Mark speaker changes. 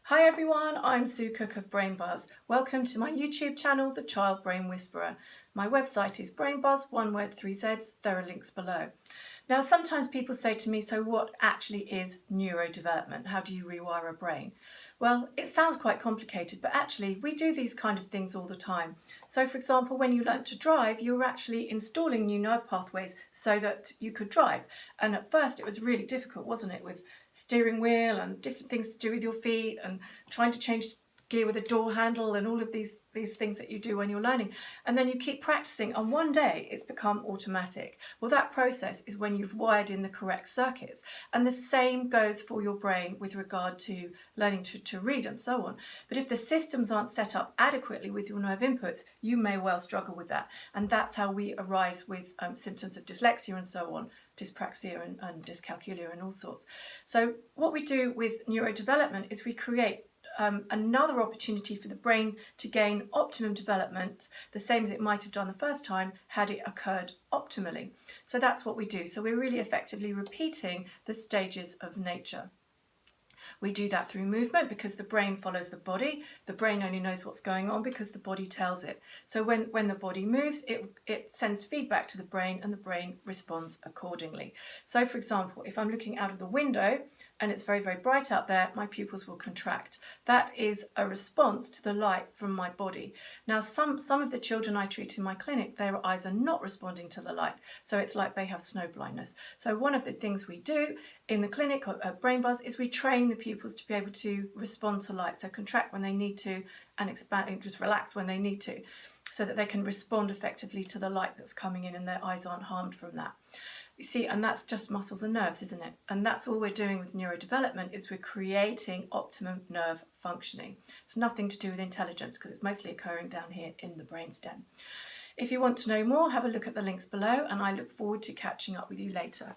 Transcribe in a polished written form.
Speaker 1: Hi everyone, I'm Sue Cook of Brainbuzzz. Welcome to my YouTube channel, The Child Brain Whisperer. My website is Brainbuzzz, one word, 3 Zs. There are links below. Now, sometimes people say to me, so what actually is neurodevelopment? How do you rewire a brain? Well, it sounds quite complicated, but actually we do these kind of things all the time. So for example, when you learnt to drive, you were actually installing new nerve pathways so that you could drive. And at first it was really difficult, wasn't it? With steering wheel and different things to do with your feet and trying to change gear with a door handle and all of these things that you do when you're learning. And then you keep practicing and one day it's become automatic. Well, that process is when you've wired in the correct circuits. And the same goes for your brain with regard to learning to read and so on. But if the systems aren't set up adequately with your nerve inputs, you may well struggle with that. And that's how we arise with symptoms of dyslexia and so on, dyspraxia and dyscalculia and all sorts. So what we do with neurodevelopment is we create another opportunity for the brain to gain optimum development, the same as it might have done the first time had it occurred optimally. So that's what we do. So we're really effectively repeating the stages of nature. We do that through movement because the brain follows the body. The brain only knows what's going on because the body tells it. So when the body moves, it sends feedback to the brain and the brain responds accordingly. So for example, if I'm looking out of the window and it's very, very bright out there, my pupils will contract. That is a response to the light from my body. Now, some of the children I treat in my clinic, their eyes are not responding to the light. So it's like they have snow blindness. So one of the things we do in the clinic at Brainbuzzz is we train the pupils to be able to respond to light. So contract when they need to and expand and just relax when they need to, so that they can respond effectively to the light that's coming in and their eyes aren't harmed from that. You see, and that's just muscles and nerves, isn't it? And that's all we're doing with neurodevelopment, is we're creating optimum nerve functioning. It's nothing to do with intelligence because it's mostly occurring down here in the brainstem. If you want to know more, have a look at the links below, and I look forward to catching up with you later.